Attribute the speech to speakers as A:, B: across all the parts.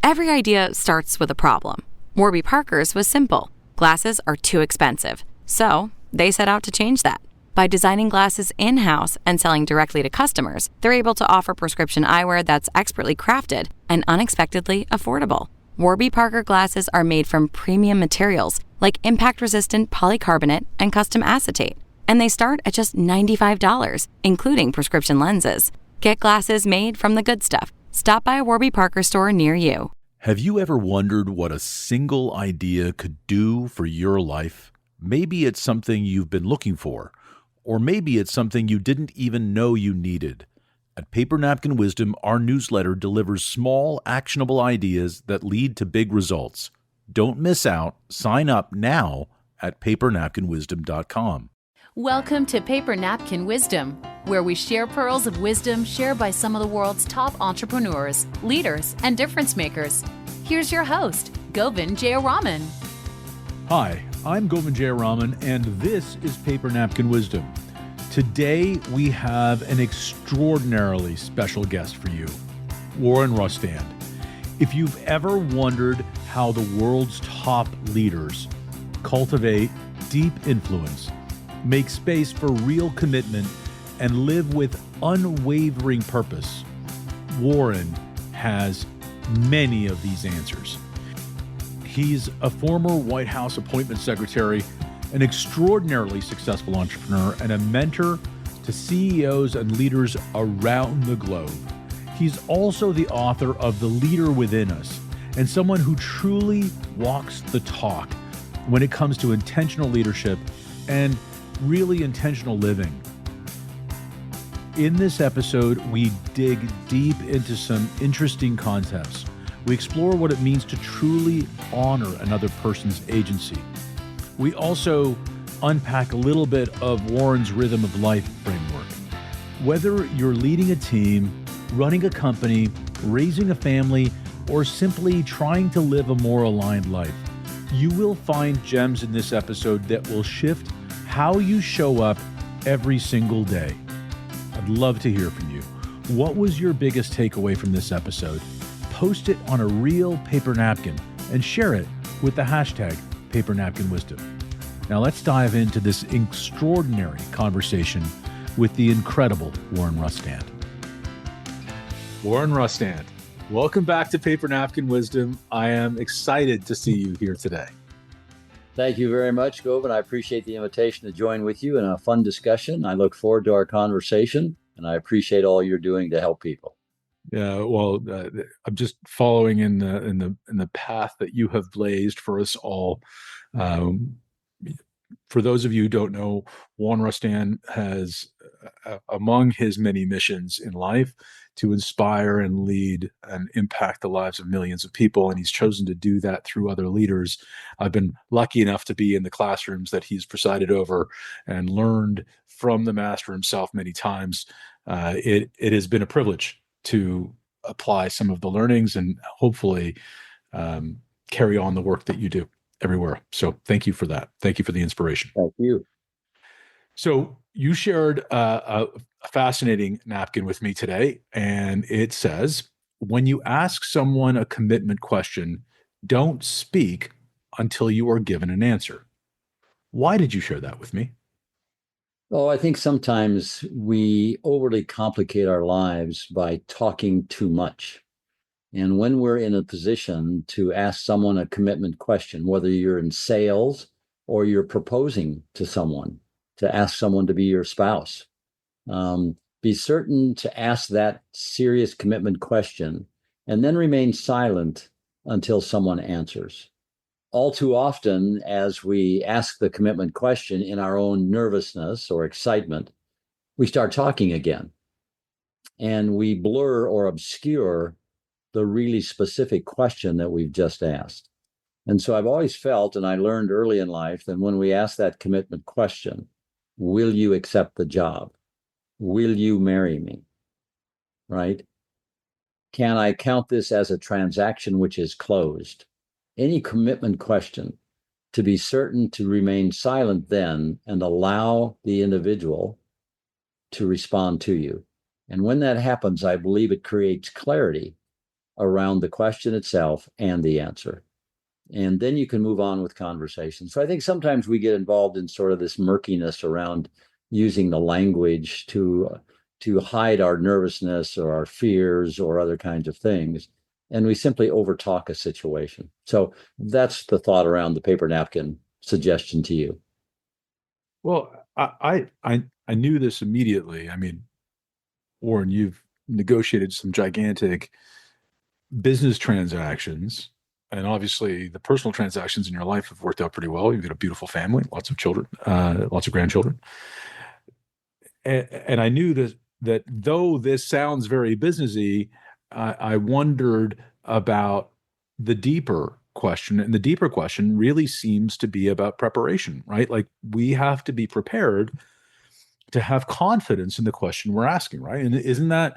A: Every idea starts with a problem. Warby Parker's was simple. Glasses are too expensive. So they set out to change that. By designing glasses in-house and selling directly to customers, they're able to offer prescription eyewear that's expertly crafted and unexpectedly affordable. Warby Parker glasses are made from premium materials like impact-resistant polycarbonate and custom acetate. And they start at just $95, including prescription lenses. Get glasses made from the good stuff. Stop by a Warby Parker store near you.
B: Have you ever wondered what a single idea could do for your life? Maybe it's something you've been looking for, or maybe it's something you didn't even know you needed. At Paper Napkin Wisdom, our newsletter delivers small, actionable ideas that lead to big results. Don't miss out. Sign up now at papernapkinwisdom.com.
C: Welcome to Paper Napkin Wisdom, where we share pearls of wisdom shared by some of the world's top entrepreneurs, leaders, and difference makers. Here's your host, Govind Jayaraman.
B: Hi, I'm Govind Jayaraman, and this is Paper Napkin Wisdom. Today, we have an extraordinarily special guest for you, Warren Rustand. If you've ever wondered how the world's top leaders cultivate deep influence, make space for real commitment, and live with unwavering purpose, Warren has many of these answers. He's a former White House appointments secretary, an extraordinarily successful entrepreneur, and a mentor to CEOs and leaders around the globe. He's also the author of The Leader Within Us, and someone who truly walks the talk when it comes to intentional leadership and really intentional living. In this episode, we dig deep into some interesting concepts. We explore what it means to truly honor another person's agency. We also unpack a little bit of Warren's rhythm of life framework. Whether you're leading a team, running a company, raising a family, or simply trying to live a more aligned life, you will find gems in this episode that will shift how you show up every single day. I'd love to hear from you. What was your biggest takeaway from this episode? Post it on a real paper napkin and share it with the hashtag #PaperNapkinWisdom. Now let's dive into this extraordinary conversation with the incredible Warren Rustand. Warren Rustand, welcome back to Paper Napkin Wisdom. I am excited to see you here today.
D: Thank you very much, Govind. I appreciate the invitation to join with you in a fun discussion. I look forward to our conversation, and I appreciate all you're doing to help people.
B: Yeah, well, I'm just following in the path that you have blazed for us all. For those of you who don't know, Warren Rustand has, among his many missions in life, to inspire and lead and impact the lives of millions of people, and he's chosen to do that through other leaders. I've been lucky enough to be in the classrooms that he's presided over and learned from the master himself many times. It has been a privilege to apply some of the learnings and hopefully carry on the work that you do everywhere. So thank you for that. Thank you for the inspiration.
D: Thank you.
B: So you shared a fascinating napkin with me today, and it says, when you ask someone a commitment question, don't speak until you are given an answer. Why did you share that with me?
D: Oh, I think sometimes we overly complicate our lives by talking too much. And when we're in a position to ask someone a commitment question, whether you're in sales or you're proposing to someone, to ask someone to be your spouse, be certain to ask that serious commitment question and then remain silent until someone answers. All too often, as we ask the commitment question in our own nervousness or excitement, we start talking again, and we blur or obscure the really specific question that we've just asked. And so I've always felt, and I learned early in life, that when we ask that commitment question, will you accept the job? Will you marry me? Right? Can I count this as a transaction which is closed? Any commitment question, to be certain to remain silent then and allow the individual to respond to you. And when that happens, I believe it creates clarity around the question itself and the answer. And then you can move on with conversation. So I think sometimes we get involved in sort of this murkiness around using the language to hide our nervousness or our fears or other kinds of things. And we simply overtalk a situation. So that's the thought around the paper napkin suggestion to you.
B: Well, I knew this immediately. I mean, Warren, you've negotiated some gigantic business transactions, and obviously the personal transactions in your life have worked out pretty well. You've got a beautiful family, lots of children, lots of grandchildren. And I knew that though this sounds very businessy, I wondered about the deeper question. And the deeper question really seems to be about preparation, right? Like we have to be prepared to have confidence in the question we're asking, right? And isn't that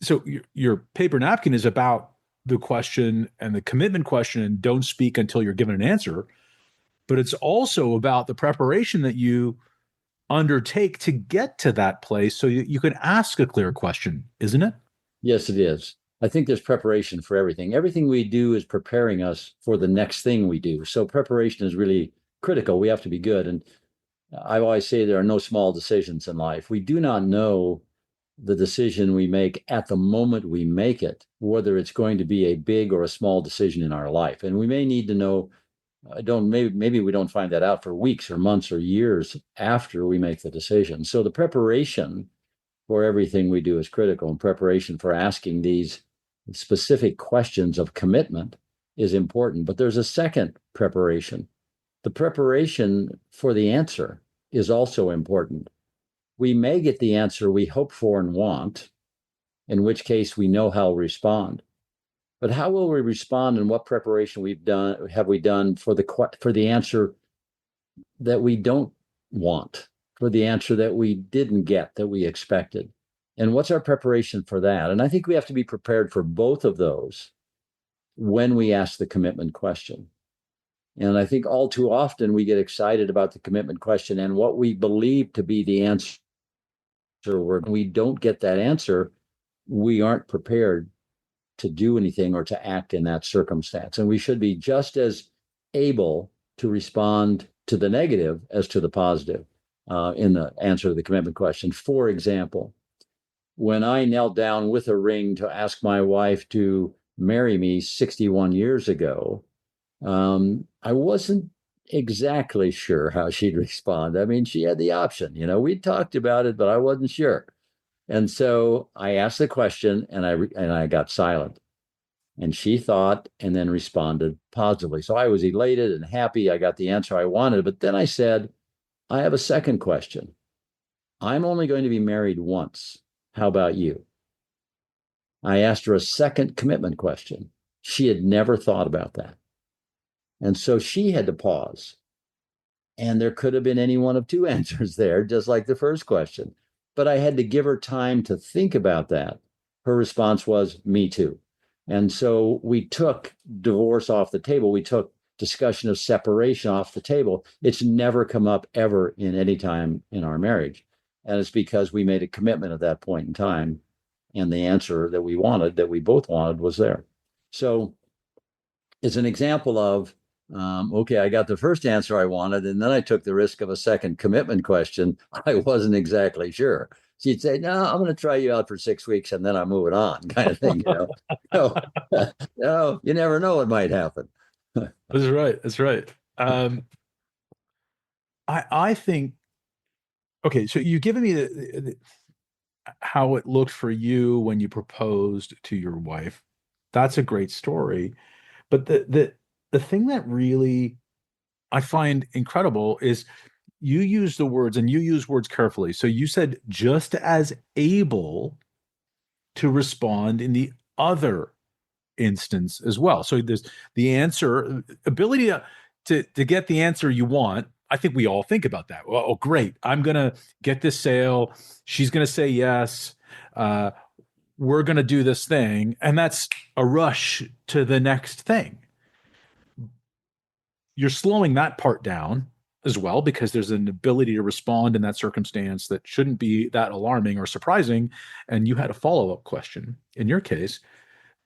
B: so? Your paper napkin is about the question and the commitment question, and don't speak until you're given an answer. But it's also about the preparation that you undertake to get to that place so you can ask a clear question, isn't it?
D: Yes, it is. I think there's preparation for everything. Everything we do is preparing us for the next thing we do. So preparation is really critical. We have to be good. And I always say there are no small decisions in life. We do not know the decision we make at the moment we make it, whether it's going to be a big or a small decision in our life. And we may need to know, maybe we don't find that out for weeks or months or years after we make the decision. So the preparation for everything we do is critical, and preparation for asking these specific questions of commitment is important. But there's a second preparation. The preparation for the answer is also important. We may get the answer we hope for and want, in which case we know how to respond. But how will we respond, and what preparation have we done for the answer that we don't want, for the answer that we didn't get, that we expected? And what's our preparation for that? And I think we have to be prepared for both of those when we ask the commitment question. And I think all too often we get excited about the commitment question and what we believe to be the answer. When we don't get that answer, we aren't prepared to do anything or to act in that circumstance. And we should be just as able to respond to the negative as to the positive in the answer to the commitment question. For example, when I knelt down with a ring to ask my wife to marry me 61 years ago, I wasn't exactly sure how she'd respond. I mean, she had the option, we talked about it, but I wasn't sure. And so I asked the question, and I got silent. And she thought and then responded positively. So I was elated and happy. I got the answer I wanted. But then I said, I have a second question. I'm only going to be married once. How about you? I asked her a second commitment question. She had never thought about that. And so she had to pause. And there could have been any one of two answers there, just like the first question. But I had to give her time to think about that. Her response was, me too. And so we took divorce off the table. We took discussion of separation off the table. It's never come up ever in any time in our marriage. And it's because we made a commitment at that point in time. And the answer that we wanted, that we both wanted, was there. So it's an example of, okay, I got the first answer I wanted, and then I took the risk of a second commitment question. I wasn't exactly sure. She'd say, no, I'm going to try you out for 6 weeks and then I'm moving on, kind of thing, No, no, you never know what might happen.
B: That's right. That's right. I think, okay, so you've given me how it looked for you when you proposed to your wife. That's a great story. But the thing that really I find incredible is you use the words, and you use words carefully. So you said just as able to respond in the other instance as well. So there's the answer, ability to get the answer you want. I think we all think about that. Well, oh, great. I'm going to get this sale. She's going to say yes. We're going to do this thing. And that's a rush to the next thing. You're slowing that part down as well, because there's an ability to respond in that circumstance that shouldn't be that alarming or surprising. And you had a follow-up question in your case.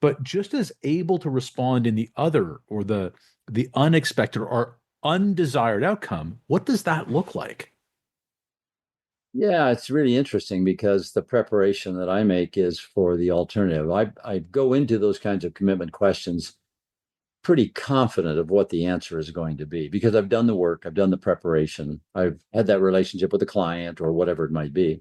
B: but just as able to respond in the other or the unexpected or undesired outcome. What does that look like?
D: Yeah, it's really interesting because the preparation that I make is for the alternative. I go into those kinds of commitment questions pretty confident of what the answer is going to be because I've done the work, I've done the preparation, I've had that relationship with the client or whatever it might be.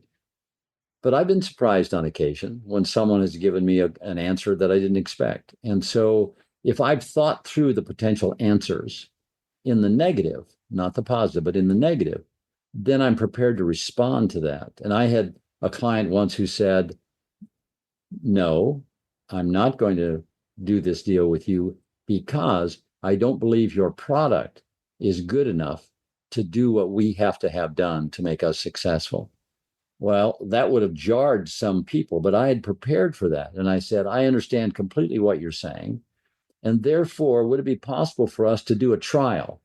D: But I've been surprised on occasion when someone has given me an answer that I didn't expect. And so if I've thought through the potential answers in the negative, not the positive, but in the negative, then I'm prepared to respond to that. And I had a client once who said, no, I'm not going to do this deal with you because I don't believe your product is good enough to do what we have to have done to make us successful. Well, that would have jarred some people, but I had prepared for that. And I said, I understand completely what you're saying. And therefore, would it be possible for us to do a trial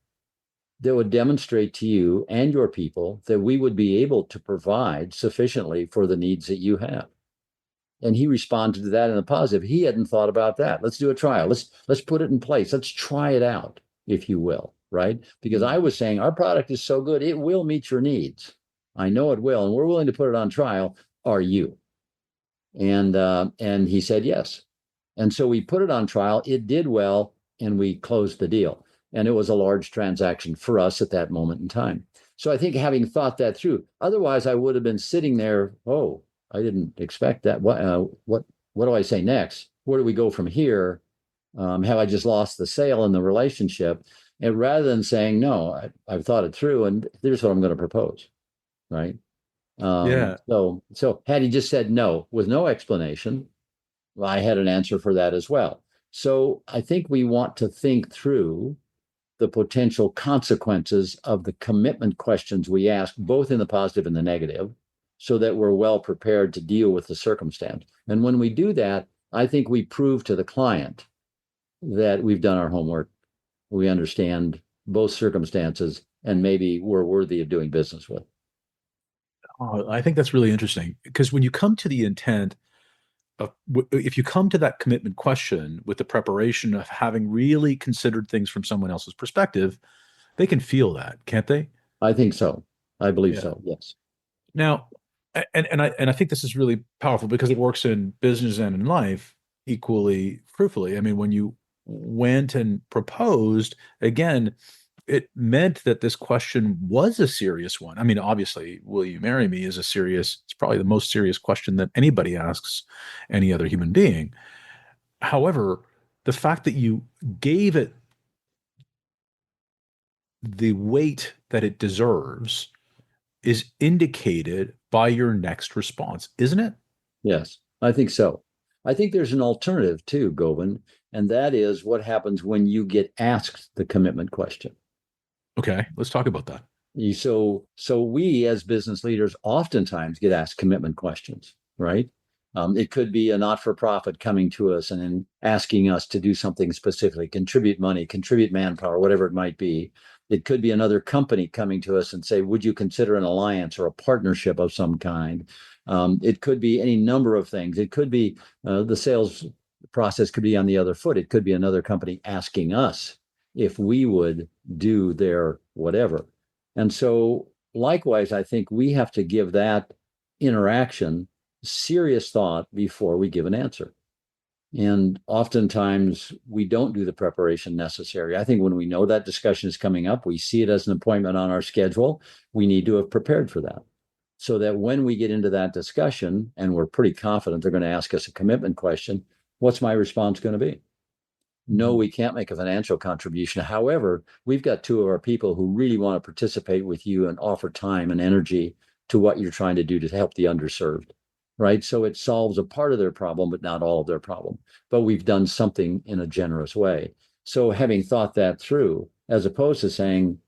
D: that would demonstrate to you and your people that we would be able to provide sufficiently for the needs that you have? And he responded to that in a positive. He hadn't thought about that. Let's do a trial. Let's put it in place. Let's try it out, if you will, right? Because I was saying our product is so good, it will meet your needs. I know it will, and we're willing to put it on trial. Are you? And he said yes. And so we put it on trial. It did well, and we closed the deal. And it was a large transaction for us at that moment in time. So I think having thought that through, otherwise I would have been sitting there, oh, I didn't expect that. What do I say next? Where do we go from here? Have I just lost the sale in the relationship? And rather than saying, no, I've thought it through, and here's what I'm going to propose, right?
B: Yeah.
D: So had he just said no with no explanation, well, I had an answer for that as well. So I think we want to think through the potential consequences of the commitment questions we ask, both in the positive and the negative, so that we're well prepared to deal with the circumstance. And when we do that, I think we prove to the client that we've done our homework. We understand both circumstances, and maybe we're worthy of doing business with.
B: I think that's really interesting because when you come to the intent if you come to that commitment question with the preparation of having really considered things from someone else's perspective, they can feel that, can't they?
D: I think so. I believe
B: Yeah.
D: so. Yes.
B: Now, and I think this is really powerful because it works in business and in life equally fruitfully. I mean, when you went and proposed, again, it meant that this question was a serious one. I mean, obviously, will you marry me is it's probably the most serious question that anybody asks any other human being. However, the fact that you gave it the weight that it deserves is indicated by your next response, isn't it?
D: Yes, I think so. I think there's an alternative too, Govind, and that is what happens when you get asked the commitment question.
B: Okay, let's talk about that.
D: So we as business leaders oftentimes get asked commitment questions, right? It could be a not-for-profit coming to us and asking us to do something specifically, contribute money, contribute manpower, whatever it might be. It could be another company coming to us and say, would you consider an alliance or a partnership of some kind? It could be any number of things. It could be the sales process could be on the other foot. It could be another company asking us if we would do their whatever. And so likewise, I think we have to give that interaction serious thought before we give an answer. And oftentimes we don't do the preparation necessary. I think when we know that discussion is coming up, we see it as an appointment on our schedule, we need to have prepared for that. So that when we get into that discussion and we're pretty confident they're going to ask us a commitment question, what's my response going to be? No, we can't make a financial contribution. However, we've got two of our people who really want to participate with you and offer time and energy to what you're trying to do to help the underserved, right? So it solves a part of their problem, but not all of their problem. But we've done something in a generous way. So having thought that through, as opposed to saying,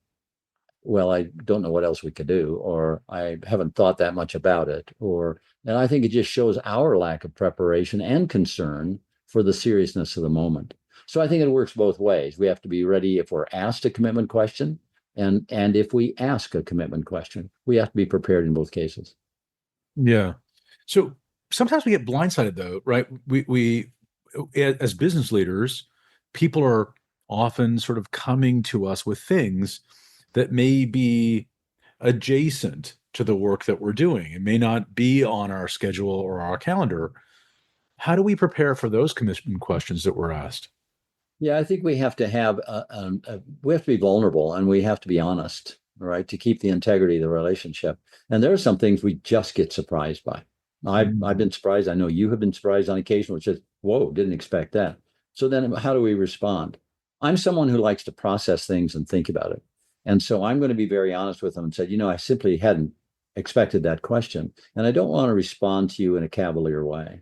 D: well, I don't know what else we could do, or I haven't thought that much about it, and I think it just shows our lack of preparation and concern for the seriousness of the moment. So I think it works both ways. We have to be ready if we're asked a commitment question, and if we ask a commitment question, we have to be prepared in both cases.
B: Yeah. So sometimes we get blindsided though, right? We as business leaders, people are often sort of coming to us with things that may be adjacent to the work that we're doing. It may not be on our schedule or our calendar. How do we prepare for those commission questions that we're asked?
D: Yeah, I think we have to have we have to be vulnerable and we have to be honest, right, to keep the integrity of the relationship. And there are some things we just get surprised by. I've been surprised. I know you have been surprised on occasion, which is, whoa, didn't expect that. So then how do we respond? I'm someone who likes to process things and think about it. And so I'm going to be very honest with them and say, I simply hadn't expected that question. And I don't want to respond to you in a cavalier way.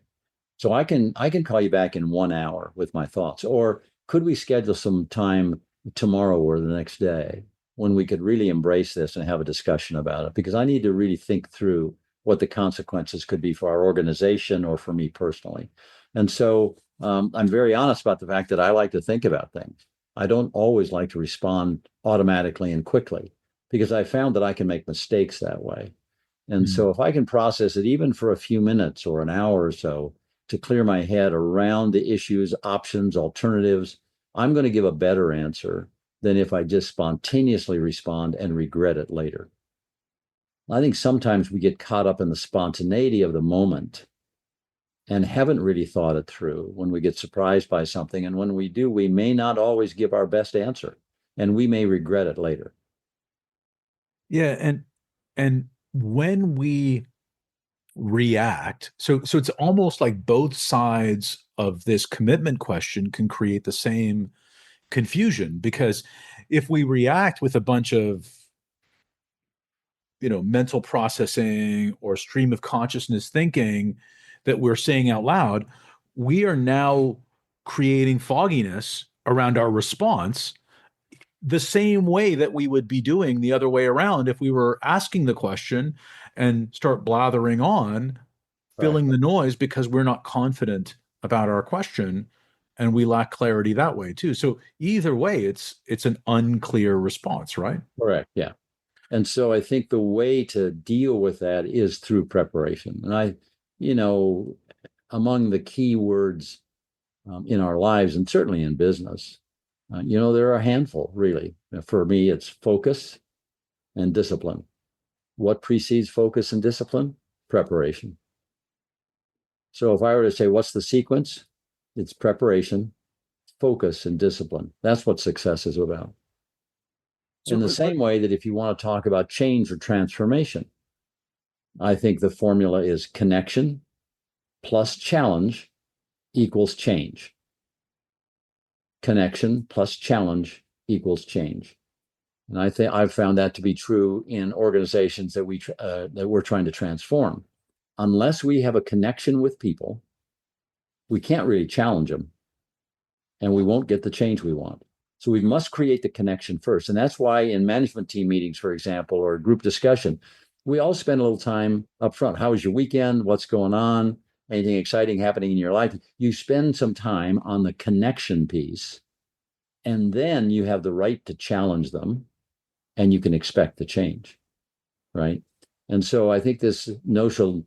D: So I can call you back in 1 hour with my thoughts. Or could we schedule some time tomorrow or the next day when we could really embrace this and have a discussion about it? Because I need to really think through what the consequences could be for our organization or for me personally. And so I'm very honest about the fact that I like to think about things. I don't always like to respond automatically and quickly because I found that I can make mistakes that way. And so if I can process it even for a few minutes or an hour or so to clear my head around the issues, options, alternatives, I'm going to give a better answer than if I just spontaneously respond and regret it later. I think sometimes we get caught up in the spontaneity of the moment and haven't really thought it through when we get surprised by something. And when we do, we may not always give our best answer and we may regret it later.
B: Yeah, and when we react, so it's almost like both sides of this commitment question can create the same confusion, because if we react with a bunch of mental processing or stream of consciousness thinking that we're saying out loud, we are now creating fogginess around our response, the same way that we would be doing the other way around if we were asking the question and start blathering on,
D: Right.
B: filling the noise because we're not confident about our question and we lack clarity that way too. So either way, it's an unclear response, right?
D: Correct. Yeah. And so I think the way to deal with that is through preparation. And you know, among the key words in our lives and certainly in business, there are a handful really. For me, it's focus and discipline. What precedes focus and discipline? Preparation. So if I were to say, what's the sequence? It's preparation, focus, and discipline. That's what success is about.
B: So
D: In the same way that if you want to talk about change or transformation, I think the formula is connection plus challenge equals change. Connection plus challenge equals change. And I think I've found that to be true in organizations that we're trying to transform. Unless we have a connection with people, we can't really challenge them, and we won't get the change we want. So we must create the connection first. And that's why in management team meetings, for example, or group discussion, we all spend a little time up front. How was your weekend? What's going on? Anything exciting happening in your life? You spend some time on the connection piece, and then you have the right to challenge them, and you can expect the change, right? And so I think this notion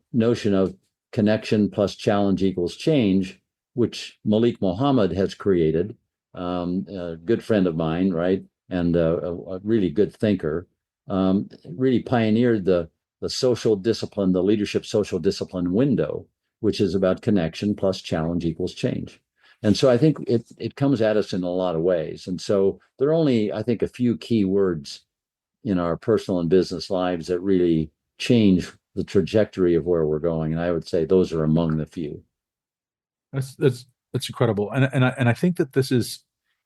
D: of connection plus challenge equals change, which Malik Mohammed has created, a good friend of mine, right, and a really good thinker, really pioneered the social discipline, the leadership social discipline window, which is about connection plus challenge equals change. And so I think it comes at us in a lot of ways. And so there are only, I think, a few key words in our personal and business lives that really change the trajectory of where we're going. And I would say those are among the few.
B: That's incredible. And I think that this is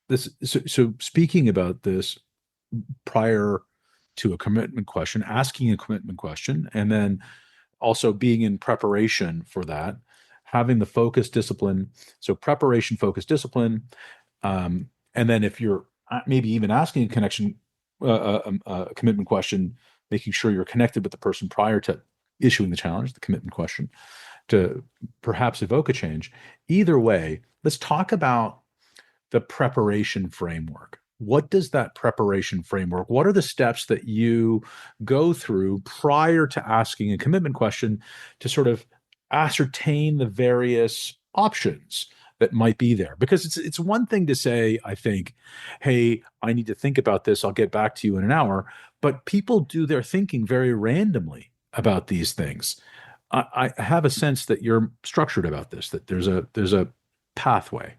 B: this. So speaking about this prior to a commitment question, asking a commitment question, and then also being in preparation for that, having the focus discipline. So preparation, focus, discipline. And then if you're maybe even asking a a commitment question, making sure you're connected with the person prior to issuing the challenge, the commitment question, to perhaps evoke a change. Either way, let's talk about the preparation framework. What does that preparation framework, what are the steps that you go through prior to asking a commitment question to sort of ascertain the various options that might be there? Because it's one thing to say, I think, hey, I need to think about this. I'll get back to you in an hour. But people do their thinking very randomly about these things. I have a sense that you're structured about this, that there's a pathway.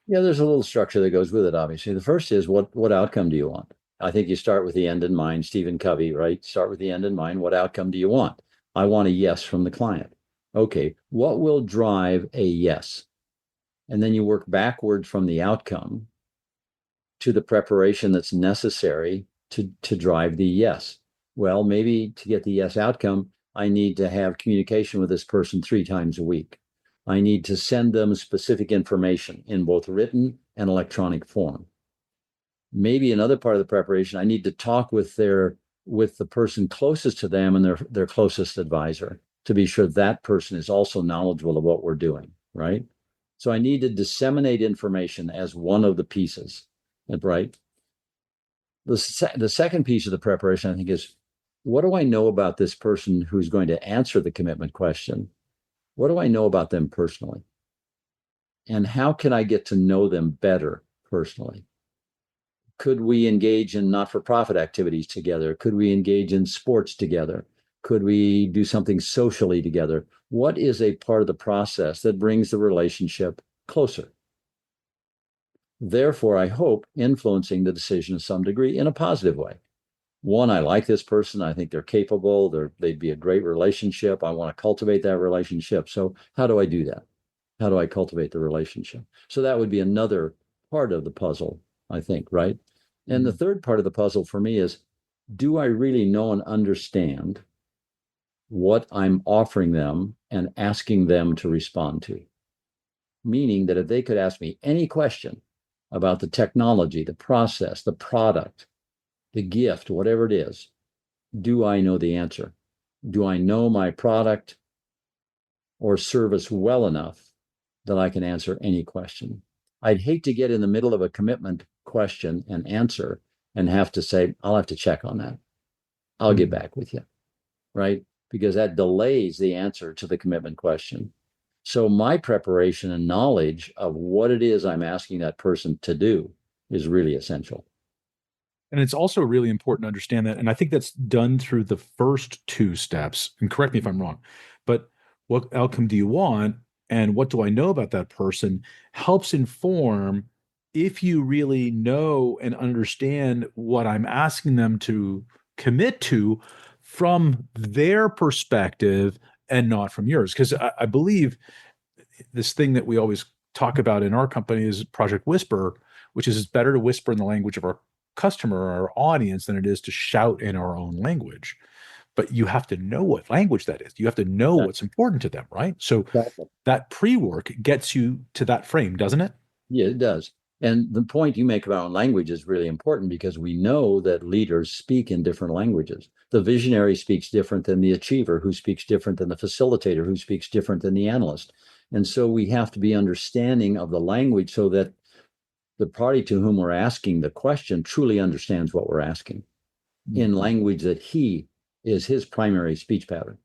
D: Yeah, there's a little structure that goes with it, obviously. The first is what outcome do you want? I think you start with the end in mind, Stephen Covey, right? Start with the end in mind. What outcome do you want? I want a yes from the client. Okay, what will drive a yes? And then you work backward from the outcome to the preparation that's necessary to drive the yes. Well, maybe to get the yes outcome, I need to have communication with this person 3 times a week. I need to send them specific information in both written and electronic form. Maybe another part of the preparation, I need to talk with the person closest to them and their closest advisor to be sure that person is also knowledgeable of what we're doing, right? So I need to disseminate information as one of the pieces, right? The second piece of the preparation, I think, is what do I know about this person who's going to answer the commitment question? What do I know about them personally? And how can I get to know them better personally? Could we engage in not-for-profit activities together? Could we engage in sports together? Could we do something socially together? What is a part of the process that brings the relationship closer? Therefore, I hope influencing the decision to some degree in a positive way. One, I like this person. I think they're capable. They'd be a great relationship. I want to cultivate that relationship. So how do I do that? How do I cultivate the relationship? So that would be another part of the puzzle, I think, right? And the third part of the puzzle for me is, do I really know and understand what I'm offering them and asking them to respond to? Meaning that if they could ask me any question about the technology, the process, the product, the gift, whatever it is, do I know the answer? Do I know my product or service well enough that I can answer any question? I'd hate to get in the middle of a commitment question and answer and have to say, I'll have to check on that. I'll get back with you, right? Because that delays the answer to the commitment question. So my preparation and knowledge of what it is I'm asking that person to do is really essential.
B: And it's also really important to understand that. And I think that's done through the first 2 steps. And correct me if I'm wrong, but what outcome do you want? And what do I know about that person helps inform if you really know and understand what I'm asking them to commit to from their perspective and not from yours. Because I believe this thing that we always talk about in our company is Project Whisper, which is it's better to whisper in the language of our customer or our audience than it is to shout in our own language. But you have to know what language that is. You have to know what's important to them, right? So that pre-work gets you to that frame, doesn't it?
D: Yeah, it does. And the point you make about language is really important because we know that leaders speak in different languages. The visionary speaks different than the achiever, who speaks different than the facilitator, who speaks different than the analyst. And so we have to be understanding of the language so that the party to whom we're asking the question truly understands what we're asking in language that he is his primary speech pattern.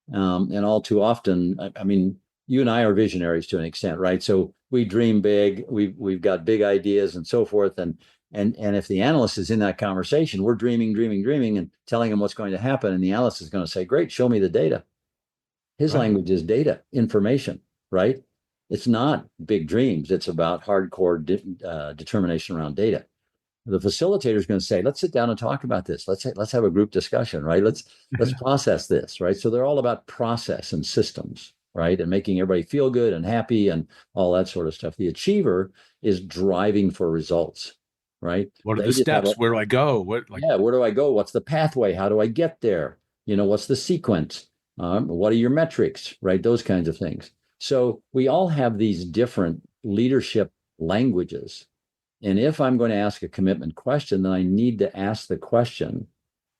D: And all too often, I mean, you and I are visionaries to an extent, right? So we dream big, we've got big ideas and so forth. And if the analyst is in that conversation, we're dreaming, and telling him what's going to happen. And the analyst is going to say, great, show me the data. His language is data, information, right? It's not big dreams. It's about hardcore determination around data. The facilitator is going to say, let's sit down and talk about this. Let's have a group discussion, right? Let's process this, right? So they're all about process and systems, right? And making everybody feel good and happy and all that sort of stuff. The achiever is driving for results, right?
B: What are the steps? Where do I go?
D: Where do I go? What's the pathway? How do I get there? What's the sequence? What are your metrics, right? Those kinds of things. So we all have these different leadership languages. And if I'm going to ask a commitment question, then I need to ask the question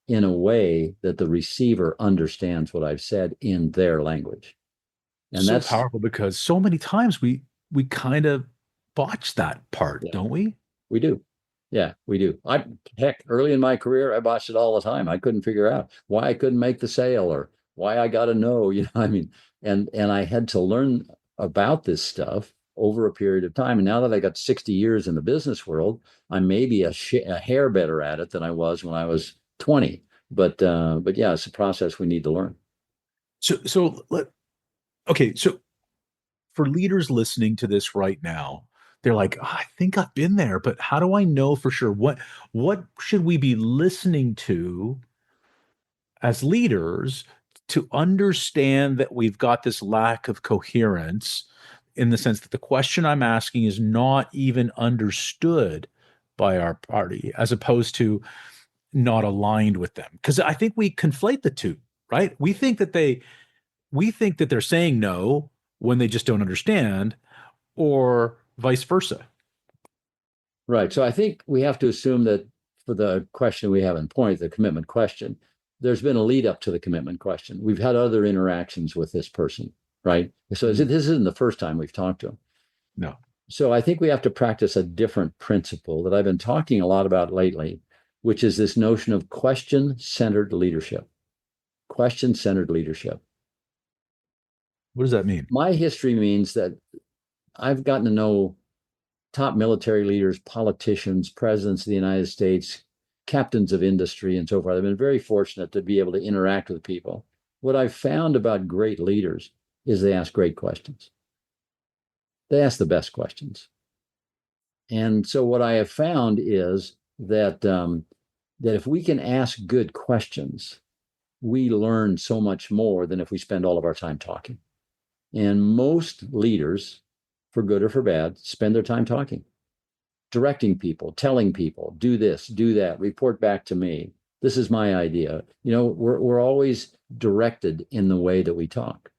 D: in a way that the receiver understands what I've said in their language. And
B: that's powerful because so many times we kind of botch that part, don't we?
D: We do. Yeah, we do. Early in my career, I botched it all the time. I couldn't figure out why I couldn't make the sale or why I got a no, and I had to learn about this stuff over a period of time. And now that I got 60 years in the business world, I'm maybe a hair better at it than I was when I was 20. But yeah, it's a process we need to learn.
B: Okay, so for leaders listening to this right now, they're like, "Oh, I think I've been there, but how do I know for sure? What should we be listening to as leaders to understand that we've got this lack of coherence, in the sense that the question I'm asking is not even understood by our party, as opposed to not aligned with them?" Because I think we conflate the two, right? We think that they're saying no when they just don't understand, or vice versa.
D: Right. So I think we have to assume that for the question we have in point, the commitment question, there's been a lead up to the commitment question. We've had other interactions with this person, right? So this isn't the first time we've talked to him.
B: No.
D: So I think we have to practice a different principle that I've been talking a lot about lately, which is this notion of question-centered leadership. Question-centered leadership.
B: What does that mean?
D: My history means that I've gotten to know top military leaders, politicians, presidents of the United States, captains of industry, and so forth. I've been very fortunate to be able to interact with people. What I've found about great leaders is they ask great questions. They ask the best questions. And so what I have found is that that if we can ask good questions, we learn so much more than if we spend all of our time talking. And most leaders, for good or for bad, spend their time talking, directing people, telling people, do this, do that, report back to me. This is my idea. You know, we're always directed in the way that we talk.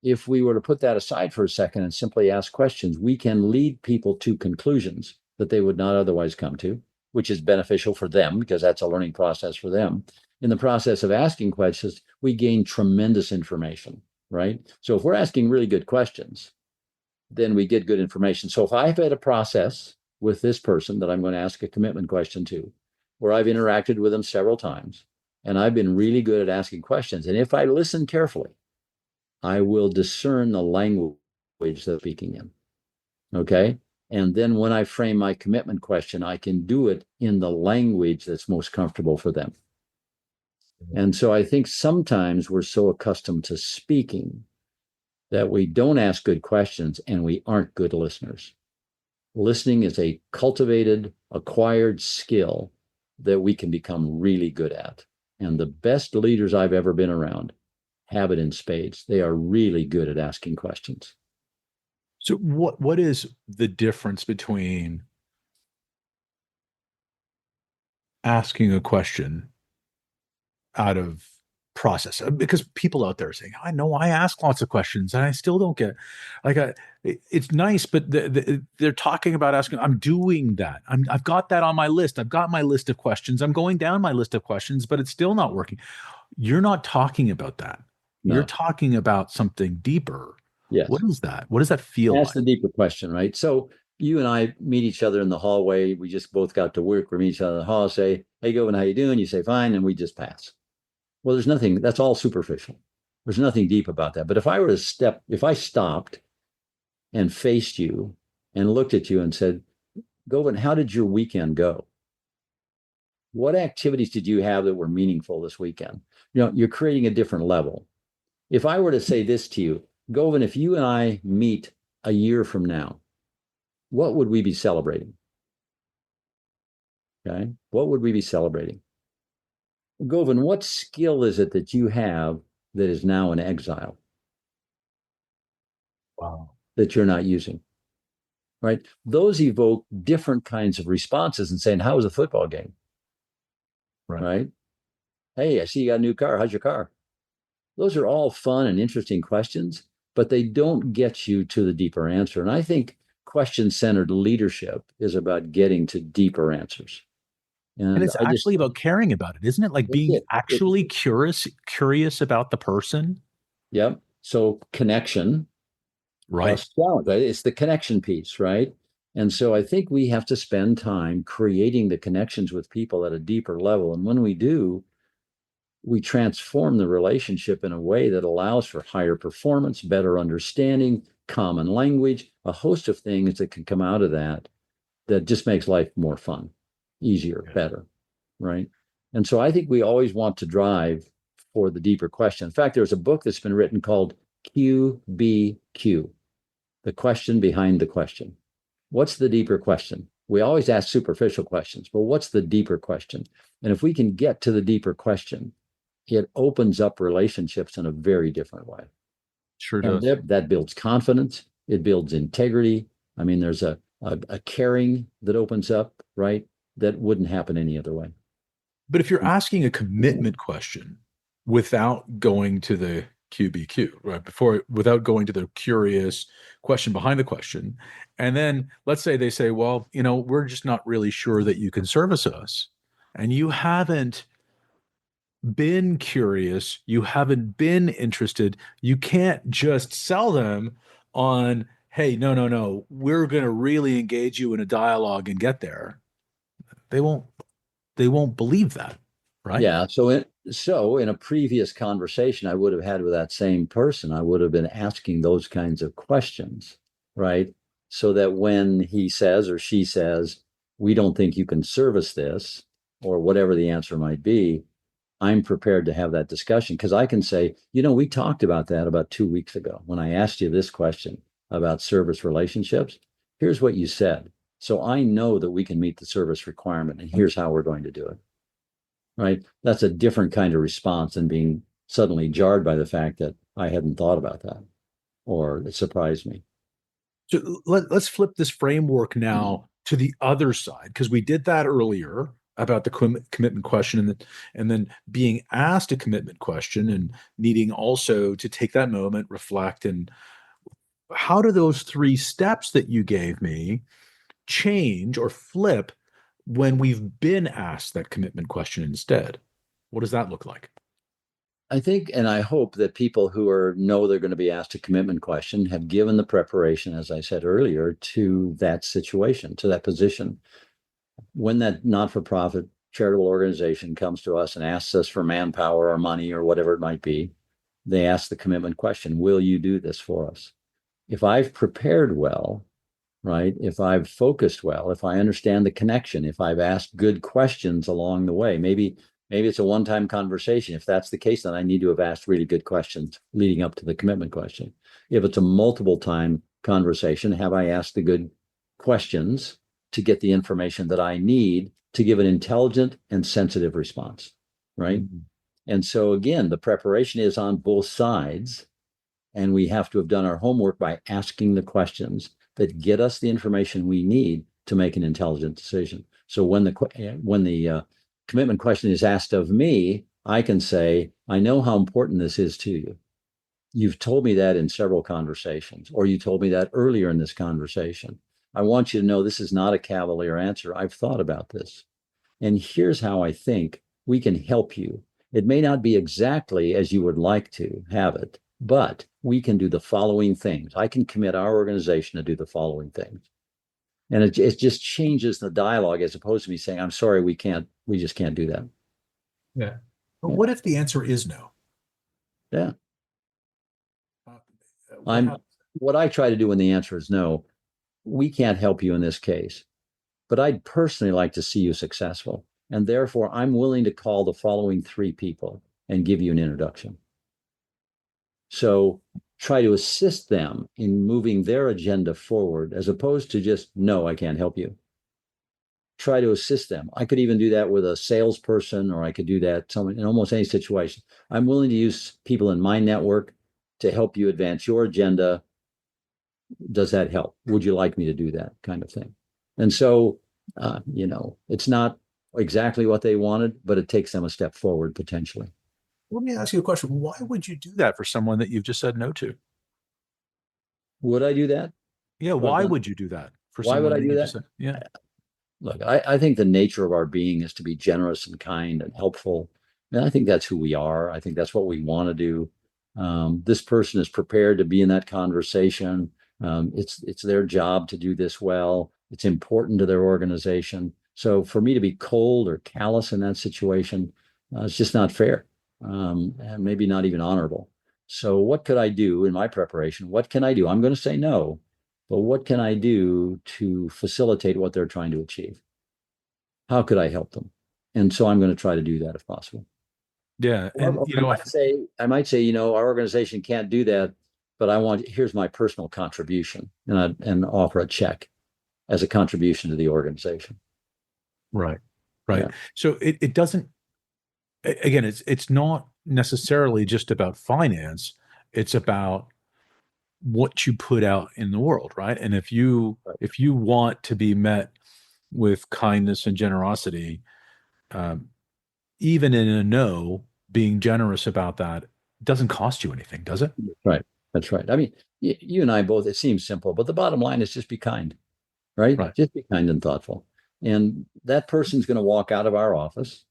D: If we were to put that aside for a second and simply ask questions, we can lead people to conclusions that they would not otherwise come to, which is beneficial for them because that's a learning process for them. In the process of asking questions, we gain tremendous information, right? So if we're asking really good questions, then we get good information. So if I've had a process with this person that I'm going to ask a commitment question to, where I've interacted with them several times, and I've been really good at asking questions, and if I listen carefully, I will discern the language they're speaking in. Okay. And then when I frame my commitment question, I can do it in the language that's most comfortable for them. And so I think sometimes we're so accustomed to speaking that we don't ask good questions and we aren't good listeners. Listening is a cultivated, acquired skill that we can become really good at. And the best leaders I've ever been around have it in spades. They are really good at asking questions.
B: So what is the difference between asking a question out of process? Because people out there are saying, I know I ask lots of questions and I still don't get, like, it's nice, but they're talking about asking. I'm doing that. I've got that on my list. I've got my list of questions. I'm going down my list of questions, but it's still not working. You're not talking about that.
D: No.
B: You're talking about something deeper.
D: Yes.
B: What is that? What does that feel
D: That's
B: like?
D: the deeper question, right? So you and I meet each other in the hallway. We just both got to work. We meet each other in the hall, say, hey, Govan, how you doing? You say, fine. And we just pass. Well, there's nothing, that's all superficial. There's nothing deep about that. But if I stopped and faced you and looked at you and said, Govan, how did your weekend go? What activities did you have that were meaningful this weekend? You know, you're creating a different level. If I were to say this to you, Govan, if you and I meet a year from now, what would we be celebrating? Okay. What would we be celebrating? Govan, what skill is it that you have that is now in exile?
B: Wow.
D: That you're not using, right? Those evoke different kinds of responses and saying, how was the football game? Right? Hey, I see you got a new car. How's your car? Those are all fun and interesting questions, but they don't get you to the deeper answer. And I think question-centered leadership is about getting to deeper answers.
B: And it's actually about caring about it, isn't it? Like being actually curious about the person.
D: Yep. So connection.
B: Right.
D: It's the connection piece, right? And so I think we have to spend time creating the connections with people at a deeper level. And when we do, we transform the relationship in a way that allows for higher performance, better understanding, common language, a host of things that can come out of that that just makes life more fun, easier, better, right? And so I think we always want to drive for the deeper question. In fact, there's a book that's been written called QBQ, the question behind the question. What's the deeper question? We always ask superficial questions, but what's the deeper question? And if we can get to the deeper question, it opens up relationships in a very different way.
B: Sure
D: And
B: does.
D: that builds confidence. It builds integrity. I mean, there's a caring that opens up, right? That wouldn't happen any other way.
B: But if you're asking a commitment question without going to the QBQ, right? Without going to the curious question behind the question. And then let's say they say, well, we're just not really sure that you can service us. And you haven't been curious, you haven't been interested. You can't just sell them on, hey, no, we're going to really engage you in a dialogue and get there. They won't believe that, right?
D: Yeah. So in a previous conversation I would have had with that same person, I would have been asking those kinds of questions, right? So that when he says or she says, we don't think you can service this, or whatever the answer might be, I'm prepared to have that discussion, because I can say, we talked about that about 2 weeks ago when I asked you this question about service relationships. Here's what you said. So I know that we can meet the service requirement, and here's how we're going to do it. Right? That's a different kind of response than being suddenly jarred by the fact that I hadn't thought about that, or it surprised me.
B: So let's flip this framework now to the other side, because we did that earlier about the commitment question, and then being asked a commitment question and needing also to take that moment, reflect. And how do those 3 steps that you gave me change or flip when we've been asked that commitment question instead? What does that look like?
D: I think, and I hope that people who know they're going to be asked a commitment question have given the preparation, as I said earlier, to that situation, to that position. When that not-for-profit charitable organization comes to us and asks us for manpower or money or whatever it might be, they ask the commitment question, will you do this for us? If I've prepared well, right? If I've focused well, if I understand the connection, if I've asked good questions along the way, maybe it's a one-time conversation. If that's the case, then I need to have asked really good questions leading up to the commitment question. If it's a multiple time conversation, have I asked the good questions to get the information that I need to give an intelligent and sensitive response, right? Mm-hmm. And so again, the preparation is on both sides, and we have to have done our homework by asking the questions that get us the information we need to make an intelligent decision. So when the commitment question is asked of me, I can say, I know how important this is to you. You've told me that in several conversations, or you told me that earlier in this conversation. I want you to know this is not a cavalier answer. I've thought about this. And here's how I think we can help you. It may not be exactly as you would like to have it, but we can do the following things. I can commit our organization to do the following things. And it just changes the dialogue, as opposed to me saying, I'm sorry, we just can't do that.
B: Yeah. But what if the answer is no?
D: Yeah. What I try to do when the answer is no, we can't help you in this case, but I'd personally like to see you successful. And therefore, I'm willing to call the following 3 people and give you an introduction. So try to assist them in moving their agenda forward, as opposed to just, no, I can't help you. Try to assist them. I could even do that with a salesperson, or I could do that in almost any situation. I'm willing to use people in my network to help you advance your agenda. Does that help? Would you like me to do that kind of thing? And so, it's not exactly what they wanted, but it takes them a step forward potentially.
B: Let me ask you a question. Why would you do that for someone that you've just said no to?
D: Would I do that?
B: Yeah. Why would you do that for someone?
D: Why would I do that?
B: Yeah.
D: Look, I think the nature of our being is to be generous and kind and helpful. And I think that's who we are. I think that's what we want to do. This person is prepared to be in that conversation. It's their job to do this well. It's important to their organization. So for me to be cold or callous in that situation, it's just not fair, and maybe not even honorable. So what could I do in my preparation? What can I do? I'm going to say no, but what can I do to facilitate what they're trying to achieve? How could I help them? And so I'm going to try to do that if possible.
B: Yeah. And,
D: Or I might say, our organization can't do that, but here's my personal contribution, and offer a check as a contribution to the organization.
B: right. Right.
D: Yeah.
B: So it doesn't, again, it's not necessarily just about finance. It's about what you put out in the world, right? And if you
D: Right.
B: if you want to be met with kindness and generosity, um, even in a no, being generous about that doesn't cost you anything, does it?
D: Right. That's right. I mean, you and I both, it seems simple, but the bottom line is just be kind, right?
B: Right.
D: Just be kind and thoughtful. And that person's going to walk out of our office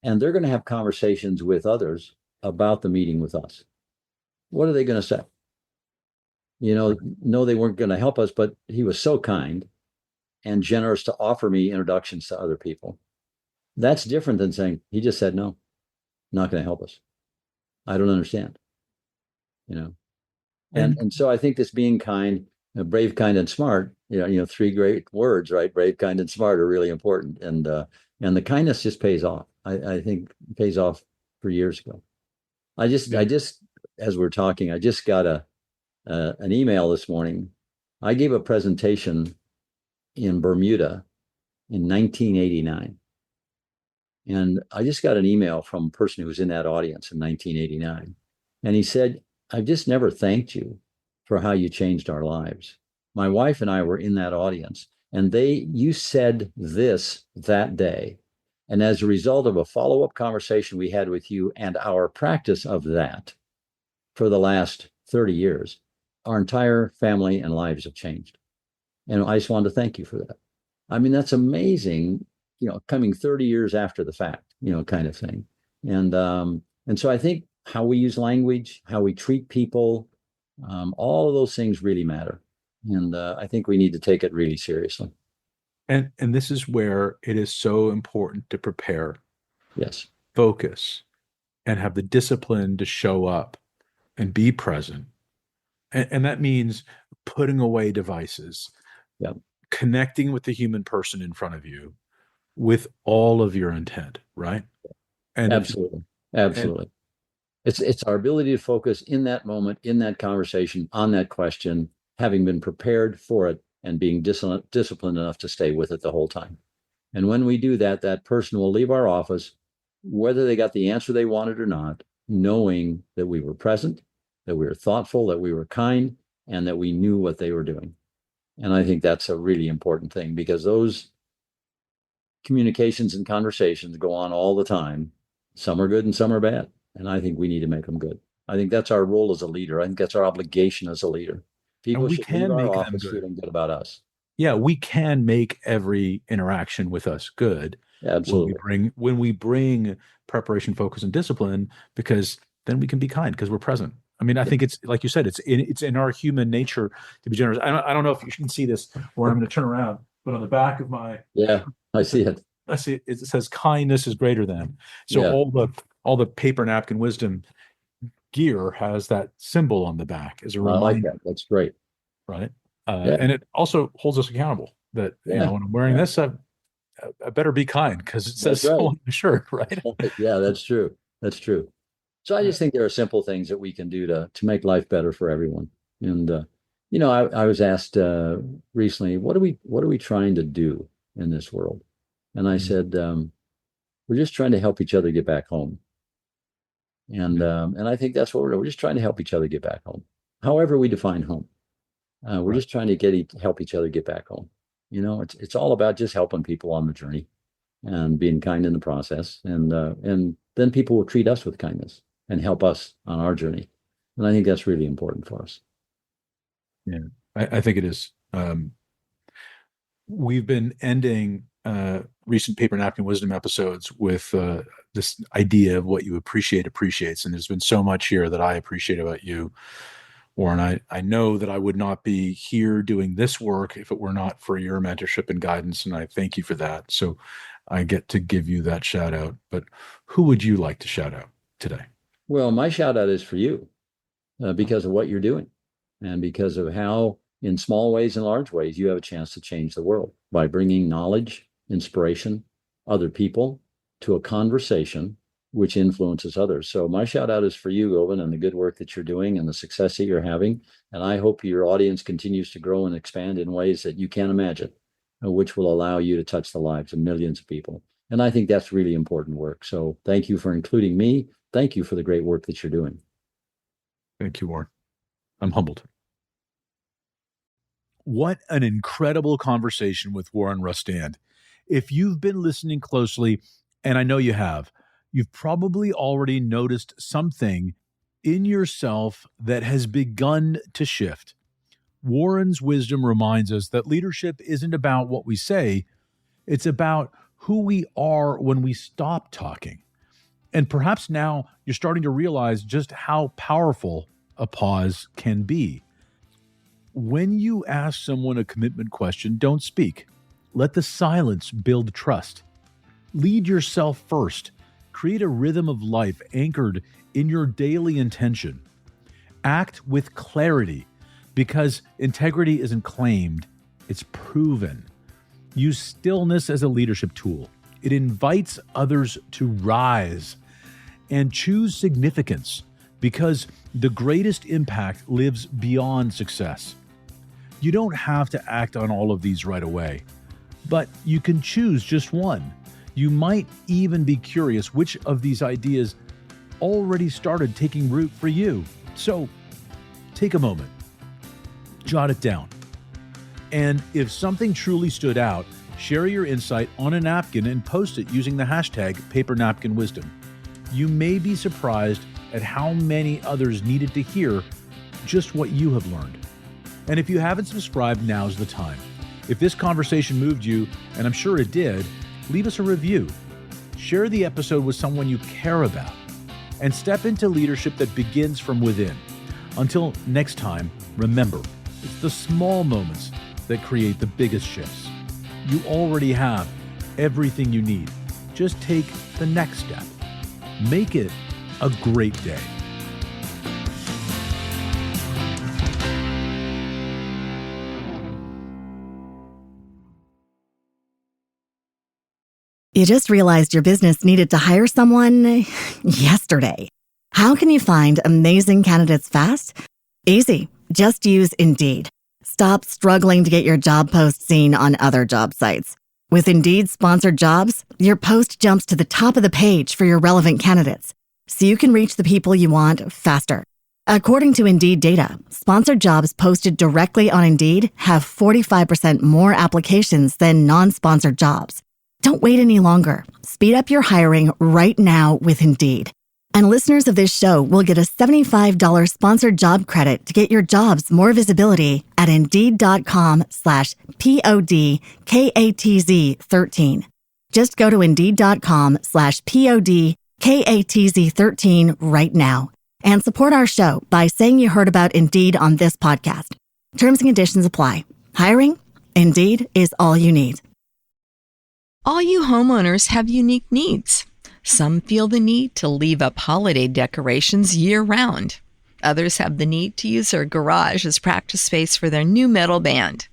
D: and they're going to have conversations with others about the meeting with us. What are they going to say? No, they weren't going to help us, but he was so kind and generous to offer me introductions to other people. That's different than saying, he just said no, not going to help us. I don't understand, you know. And
B: And
D: and so I think this being kind, brave, kind, and smart, three great words, right? Brave, kind, and smart are really important. And the kindness just pays off. I think it pays off for years ago. I just as we're talking, I just got an email this morning. I gave a presentation in Bermuda in 1989. And I just got an email from a person who was in that audience in 1989. And he said, I've just never thanked you for how you changed our lives. My wife and I were in that audience, and you said this that day. And as a result of a follow-up conversation we had with you and our practice of that for the last 30 years, our entire family and lives have changed. And I just wanted to thank you for that. I mean, that's amazing, coming 30 years after the fact, kind of thing. And so I think how we use language, how we treat people, all of those things really matter. And I think we need to take it really seriously.
B: and this is where it is so important to prepare,
D: Yes.
B: focus, and have the discipline to show up and be present. And that means putting away devices,
D: Yeah.
B: connecting with the human person in front of you with all of your intent, right? And if
D: Absolutely.
B: and
D: Absolutely. It's our ability to focus in that moment, in that conversation, on that question, having been prepared for it and being disciplined enough to stay with it the whole time. And when we do that, that person will leave our office, whether they got the answer they wanted or not, knowing that we were present, that we were thoughtful, that we were kind, and that we knew what they were doing. And I think that's a really important thing, because those communications and conversations go on all the time. Some are good and some are bad. And I think we need to make them good. I think that's our role as a leader. I think that's our obligation as a leader.
B: and
D: People
B: we
D: should leave
B: can
D: our
B: make them
D: office
B: good.
D: feeling good about us.
B: Yeah, we can make every interaction with us good
D: Absolutely.
B: when we bring preparation, focus, and discipline, because then we can be kind because we're present. I mean, I think it's like you said, it's in our human nature to be generous. I don't know if you can see this, or I'm going to turn around, but on the back of my,
D: Yeah, I see it.
B: I see it says kindness is greater than. So
D: Yeah.
B: all the paper napkin wisdom gear has that symbol on the back as a
D: I like
B: reminder,
D: that. That's great.
B: right?
D: Yeah.
B: And it also holds us accountable that,
D: Yeah.
B: when I'm wearing
D: Yeah.
B: this, I better be kind because it says
D: That's
B: so
D: right.
B: on the shirt, right?
D: Yeah, that's true. That's true. So I
B: Uh,
D: just think there are simple things that we can do to make life better for everyone. And I was asked recently, what are we trying to do in this world? And I
B: mm,
D: said, we're just trying to help each other get back home. And
B: yeah,
D: and I think that's what we're just trying to help each other get back home. However we define home, we're
B: right.
D: just trying to help each other get back home. It's all about just helping people on the journey and being kind in the process, and then people will treat us with kindness and help us on our journey. And I think that's really important for us.
B: Yeah, I think it is. We've been ending recent Paper Napkin Wisdom episodes with this idea of what you appreciate appreciates. And there's been so much here that I appreciate about you, Warren. I know that I would not be here doing this work if it were not for your mentorship and guidance. And I thank you for that. So I get to give you that shout out. But who would you like to shout out today?
D: Well, my shout out is for you because of what you're doing and because of how, in small ways and large ways, you have a chance to change the world by bringing knowledge, inspiration, other people to a conversation which influences others. So my shout out is for you, Govind, and the good work that you're doing and the success that you're having. And I hope your audience continues to grow and expand in ways that you can't imagine, which will allow you to touch the lives of millions of people. And I think that's really important work. So thank you for including me. Thank you for the great work that you're doing.
B: Thank you, Warren. I'm humbled. What an incredible conversation with Warren Rustand. If you've been listening closely, and I know you have, you've probably already noticed something in yourself that has begun to shift. Warren's wisdom reminds us that leadership isn't about what we say, it's about who we are when we stop talking. And perhaps now you're starting to realize just how powerful a pause can be. When you ask someone a commitment question, don't speak. Let the silence build trust. Lead yourself first. Create a rhythm of life anchored in your daily intention. Act with clarity, because integrity isn't claimed, it's proven. Use stillness as a leadership tool. It invites others to rise. And choose significance, because the greatest impact lives beyond success. You don't have to act on all of these right away, but you can choose just one. You might even be curious which of these ideas already started taking root for you. So take a moment, jot it down. And if something truly stood out, share your insight on a napkin and post it using the hashtag Paper Napkin Wisdom. You may be surprised at how many others needed to hear just what you have learned. And if you haven't subscribed, now's the time. If this conversation moved you, and I'm sure it did, leave us a review. Share the episode with someone you care about, and step into leadership that begins from within. Until next time, remember, it's the small moments that create the biggest shifts. You already have everything you need. Just take the next step. Make it a great day.
E: You just realized your business needed to hire someone yesterday. How can you find amazing candidates fast? Easy. Just use Indeed. Stop struggling to get your job post seen on other job sites. With Indeed sponsored jobs, your post jumps to the top of the page for your relevant candidates, so you can reach the people you want faster. According to Indeed data, sponsored jobs posted directly on Indeed have 45% more applications than non-sponsored jobs. Don't wait any longer. Speed up your hiring right now with Indeed. And listeners of this show will get a $75 sponsored job credit to get your jobs more visibility at Indeed.com/PODKATZ13. Just go to Indeed.com/PODKATZ13 right now and support our show by saying you heard about Indeed on this podcast. Terms and conditions apply. Hiring? Indeed is all you need.
F: All you homeowners have unique needs. Some feel the need to leave up holiday decorations year-round. Others have the need to use their garage as practice space for their new metal band.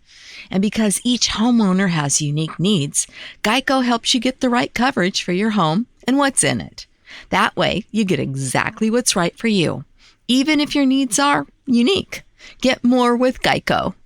F: And because each homeowner has unique needs, Geico helps you get the right coverage for your home and what's in it. That way, you get exactly what's right for you, even if your needs are unique. Get more with Geico.